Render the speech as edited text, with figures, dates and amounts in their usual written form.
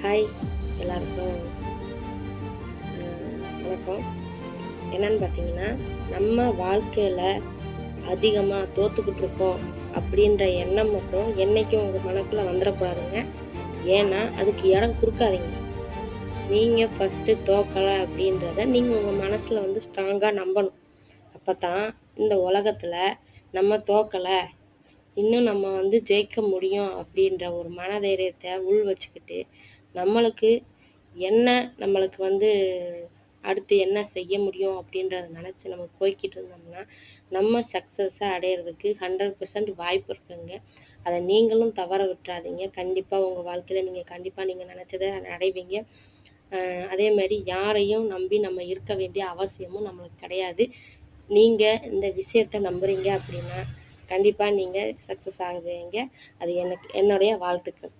Hi எல்லாருக்கும் வணக்கம். என்னன்னு பார்த்தீங்கன்னா, நம்ம வாழ்க்கையில அதிகமாக தோத்துக்கிட்டு இருக்கோம் அப்படின்ற எண்ணம் மட்டும் என்னைக்கும் உங்கள் மனசில் வந்துடக்கூடாதுங்க. ஏன்னா அதுக்கு இடம் கொடுக்காதீங்க. நீங்கள் ஃபஸ்ட்டு தோக்கலை அப்படின்றத நீங்கள் உங்கள் மனசில் வந்து ஸ்ட்ராங்காக நம்பணும். அப்போ தான் இந்த உலகத்தில் நம்ம தோக்கலை, இன்னும் நம்ம வந்து ஜெயிக்க முடியும் அப்படின்ற ஒரு மனதைரியத்தை உள் வச்சுக்கிட்டு நம்மளுக்கு என்ன நம்மளுக்கு வந்து அடுத்து என்ன செய்ய முடியும் அப்படின்றத நினச்சி நம்ம போய்க்கிட்டு இருந்தோம்னா நம்ம சக்ஸஸை அடையிறதுக்கு 100% வாய்ப்பு இருக்குங்க. அதை நீங்களும் தவற விட்டுறாதீங்க. கண்டிப்பாக உங்கள் வாழ்க்கையில் நீங்கள் நினச்சதை அடைவீங்க. அதே மாதிரி யாரையும் நம்பி நம்ம இருக்க வேண்டிய அவசியமும் நம்மளுக்கு கிடையாது. நீங்கள் இந்த விஷயத்தை நம்புறீங்க அப்படின்னா கண்டிப்பாக நீங்கள் சக்ஸஸ் ஆகுவீங்க. அது எனக்கு என்னுடைய வாழ்த்துக்கள்.